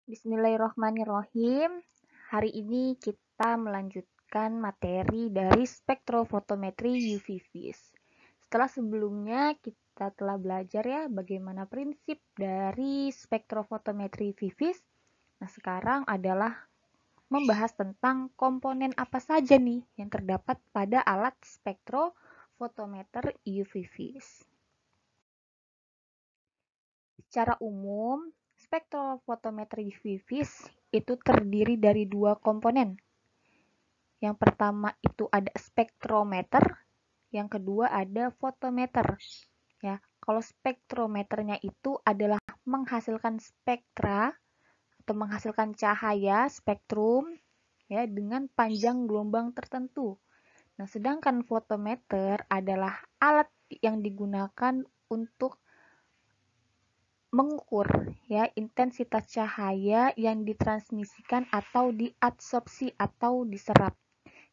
Bismillahirrahmanirrahim. Hari ini kita melanjutkan materi dari spektrofotometri UV vis. Setelah sebelumnya kita telah belajar ya bagaimana prinsip dari spektrofotometri UV vis. Nah, sekarang adalah membahas tentang komponen apa saja nih yang terdapat pada alat spektrofotometer UV vis. Secara umum, spektrofotometri UV vis itu terdiri dari dua komponen. Yang pertama itu ada spektrometer, yang kedua ada fotometer. Ya, kalau spektrometernya itu adalah menghasilkan spektra atau menghasilkan cahaya spektrum ya dengan panjang gelombang tertentu. Nah, sedangkan fotometer adalah alat yang digunakan untuk mengukur ya intensitas cahaya yang ditransmisikan atau diabsorpsi atau diserap.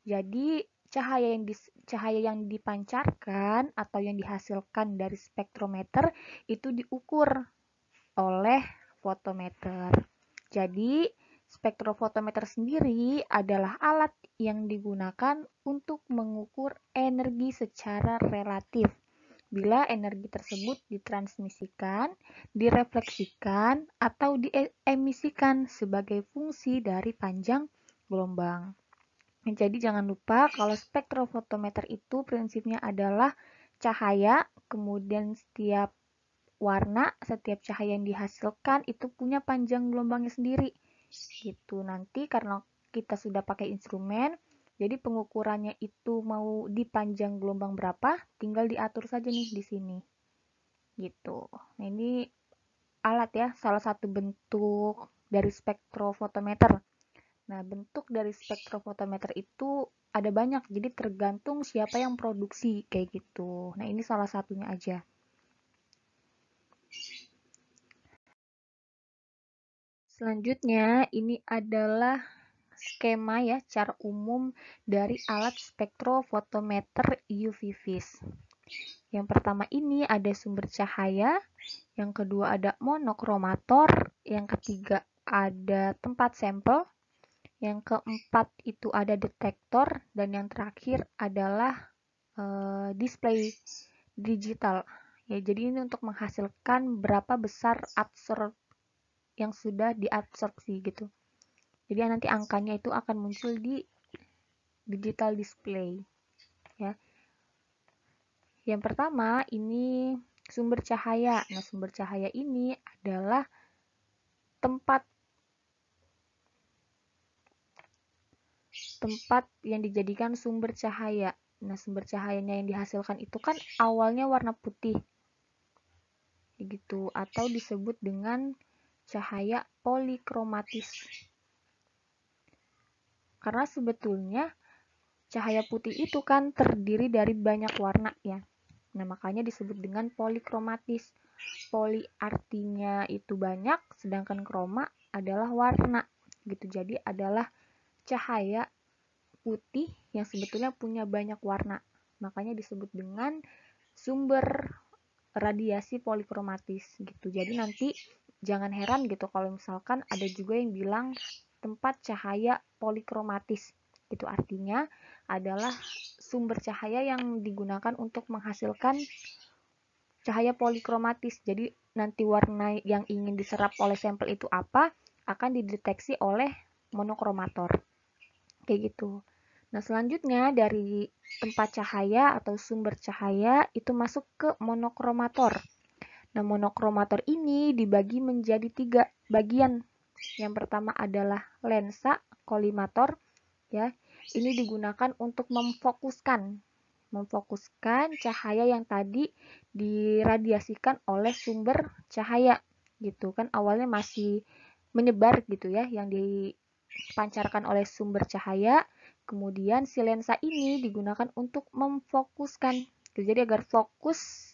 Jadi cahaya yang dipancarkan atau yang dihasilkan dari spektrometer itu diukur oleh fotometer. Jadi spektrofotometer sendiri adalah alat yang digunakan untuk mengukur energi secara relatif. Bila energi tersebut ditransmisikan, direfleksikan, atau diemisikan sebagai fungsi dari panjang gelombang. Jadi jangan lupa kalau spektrofotometer itu prinsipnya adalah cahaya, kemudian setiap warna, setiap cahaya yang dihasilkan itu punya panjang gelombangnya sendiri. Gitu. Nanti karena kita sudah pakai instrumen, jadi pengukurannya itu mau di panjang gelombang berapa, tinggal diatur saja nih di sini. Gitu. Nah, ini alat ya, salah satu bentuk dari spektrofotometer. Nah, bentuk dari spektrofotometer itu ada banyak, jadi tergantung siapa yang produksi kayak gitu. Nah, ini salah satunya aja. Selanjutnya, ini adalah skema ya, cara umum dari alat spektrofotometer UV vis. Yang pertama ini ada sumber cahaya, yang kedua ada monokromator, yang ketiga ada tempat sampel, yang keempat itu ada detektor, dan yang terakhir adalah display digital. Ya, jadi ini untuk menghasilkan berapa besar yang sudah diabsorpsi gitu. Jadi nanti angkanya itu akan muncul di digital display. Ya. Yang pertama ini sumber cahaya. Nah, sumber cahaya ini adalah tempat yang dijadikan sumber cahaya. Nah, sumber cahayanya yang dihasilkan itu kan awalnya warna putih. Gitu, atau disebut dengan cahaya polikromatis. Karena sebetulnya cahaya putih itu kan terdiri dari banyak warna ya. Nah, makanya disebut dengan polikromatis. Poli artinya itu banyak, sedangkan kroma adalah warna. Gitu. Jadi adalah cahaya putih yang sebetulnya punya banyak warna. Makanya disebut dengan sumber radiasi polikromatis gitu. Jadi nanti jangan heran gitu kalau misalkan ada juga yang bilang tempat cahaya polikromatis. Itu artinya adalah sumber cahaya yang digunakan untuk menghasilkan cahaya polikromatis. Jadi nanti warna yang ingin diserap oleh sampel itu apa akan dideteksi oleh monokromator. Kayak gitu. Nah, selanjutnya dari tempat cahaya atau sumber cahaya itu masuk ke monokromator. Nah, monokromator ini dibagi menjadi 3 bagian. Yang pertama adalah lensa kolimator ya. Ini digunakan untuk memfokuskan cahaya yang tadi diradiasikan oleh sumber cahaya gitu kan, awalnya masih menyebar gitu ya yang dipancarkan oleh sumber cahaya, kemudian si lensa ini digunakan untuk memfokuskan. Jadi agar fokus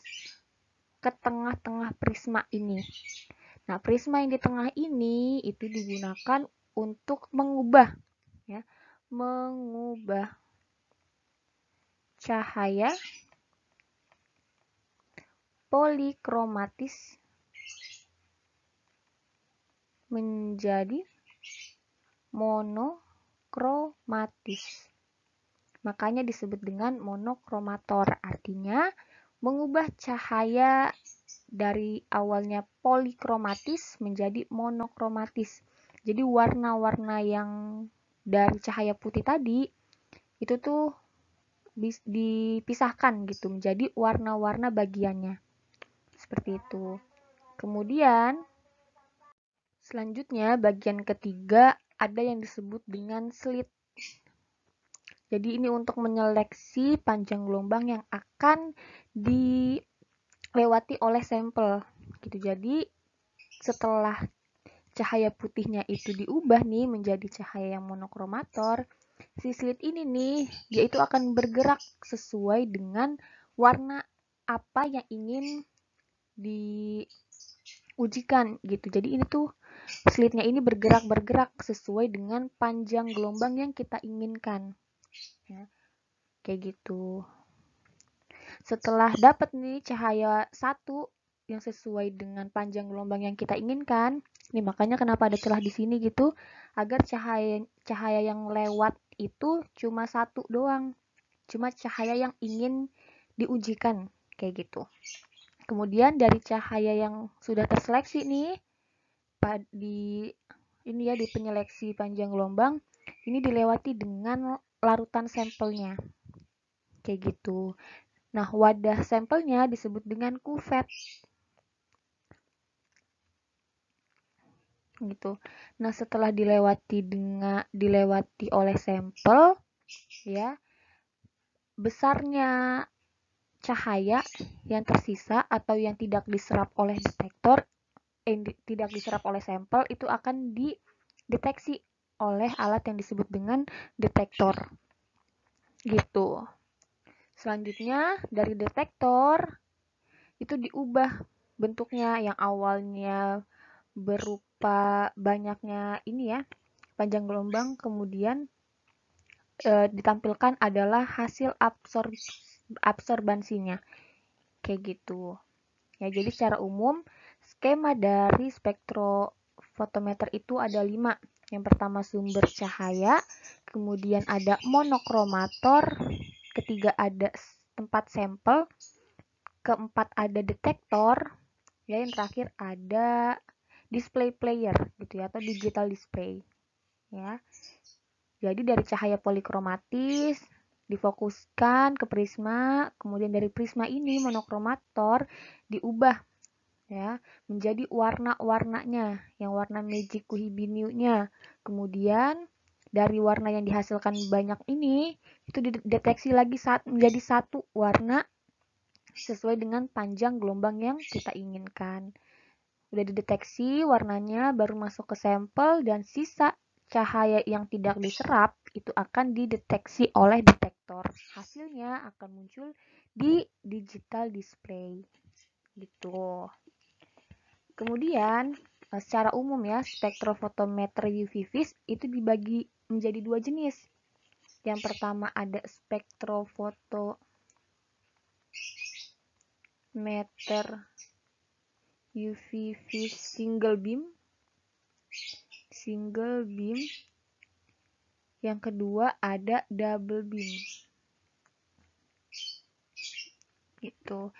ke tengah-tengah prisma ini. Nah, prisma yang di tengah ini itu digunakan untuk mengubah ya, mengubah cahaya polikromatis menjadi monokromatis. Makanya disebut dengan monokromator, artinya mengubah cahaya dari awalnya polikromatis menjadi monokromatis. Jadi warna-warna yang dari cahaya putih tadi itu tuh dipisahkan gitu menjadi warna-warna bagiannya. Seperti itu. Kemudian selanjutnya bagian ketiga ada yang disebut dengan slit. Jadi ini untuk menyeleksi panjang gelombang yang akan dilewati oleh sampel gitu. Jadi setelah cahaya putihnya itu diubah nih menjadi cahaya yang monokromator, si slit ini nih dia itu akan bergerak sesuai dengan warna apa yang ingin diujikan gitu. Jadi ini tuh slitnya ini bergerak sesuai dengan panjang gelombang yang kita inginkan. Ya, kayak gitu. Setelah dapat nih cahaya satu yang sesuai dengan panjang gelombang yang kita inginkan, nih makanya kenapa ada celah di sini gitu, agar cahaya yang lewat itu cuma satu doang, cuma cahaya yang ingin diujikan kayak gitu. Kemudian dari cahaya yang sudah terseleksi nih di penyeleksi panjang gelombang ini dilewati dengan larutan sampelnya kayak gitu. Nah, wadah sampelnya disebut dengan kuvet. Gitu. Nah, setelah dilewati oleh sampel, ya, besarnya cahaya yang tersisa atau yang tidak diserap oleh tidak diserap oleh sampel itu akan dideteksi oleh alat yang disebut dengan detektor. Gitu. Selanjutnya dari detektor itu diubah bentuknya yang awalnya berupa banyaknya ini ya panjang gelombang, kemudian ditampilkan adalah hasil absorbansinya kayak gitu ya. Jadi secara umum skema dari spektrofotometer itu ada 5. Yang pertama sumber cahaya, kemudian ada monokromator, ketiga ada tempat sampel, keempat ada detektor, ya yang terakhir ada display player gitu ya, atau digital display ya. Jadi dari cahaya polikromatis difokuskan ke prisma, kemudian dari prisma ini monokromator diubah ya menjadi warna-warnanya, yang warna magic kuhibiniu-nya. Kemudian dari warna yang dihasilkan banyak ini itu dideteksi lagi menjadi satu warna sesuai dengan panjang gelombang yang kita inginkan. Udah dideteksi warnanya, baru masuk ke sampel, dan sisa cahaya yang tidak diserap itu akan dideteksi oleh detektor. Hasilnya akan muncul di digital display. Gitu. Kemudian secara umum ya, spektrofotometer UV vis itu dibagi menjadi 2 jenis. Yang pertama ada spektrofotometer UV vis single beam. Yang kedua ada double beam. Gitu.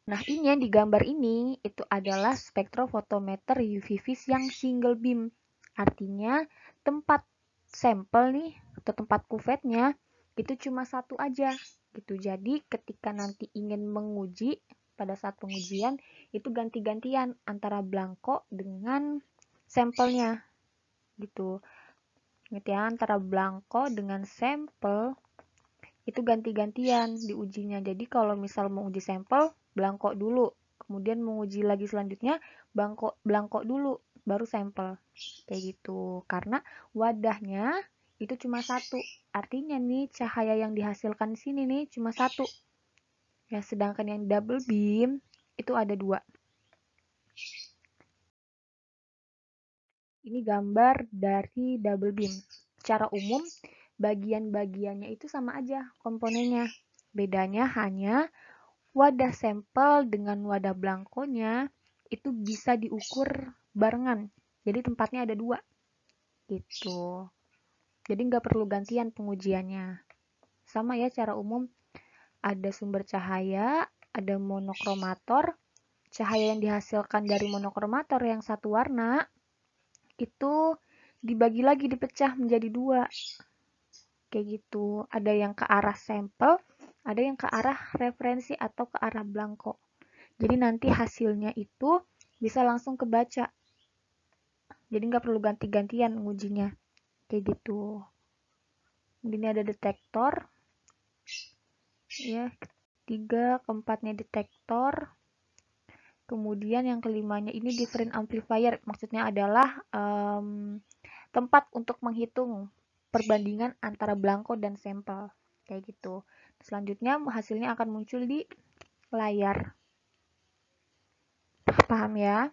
Nah, ini yang digambar ini itu adalah spektrofotometer UV vis yang single beam. Artinya tempat sampel nih atau tempat kuvetnya itu cuma satu aja gitu. Jadi ketika nanti ingin menguji pada saat pengujian itu ganti-gantian antara blanko dengan sampelnya gitu. Ingat ya, antara blanko dengan sampel itu ganti-gantian diujinya. Jadi kalau misal mau uji sampel blanko dulu, kemudian menguji lagi selanjutnya blanko dulu, baru sampel kayak gitu. Karena wadahnya itu cuma satu, artinya nih cahaya yang dihasilkan di sini nih cuma satu ya, sedangkan yang double beam itu ada 2. Ini gambar dari double beam. Secara umum bagian-bagiannya itu sama aja komponennya, bedanya hanya wadah sampel dengan wadah blankonya itu bisa diukur barengan. Jadi tempatnya ada 2 gitu. Jadi nggak perlu gantian pengujiannya. Sama ya secara umum, ada sumber cahaya, ada monokromator. Cahaya yang dihasilkan dari monokromator yang satu warna itu dibagi lagi, dipecah menjadi 2. Kayak gitu. Ada yang ke arah sampel, ada yang ke arah referensi atau ke arah blanko. Jadi nanti hasilnya itu bisa langsung kebaca. Jadi nggak perlu ganti-gantian ngujinya. Kayak gitu. Ini ada detektor. Ya, 3, keempatnya detektor. Kemudian yang kelimanya ini different amplifier. Maksudnya adalah tempat untuk menghitung perbandingan antara blanko dan sampel. Kayak gitu. Selanjutnya hasilnya akan muncul di layar. Paham ya?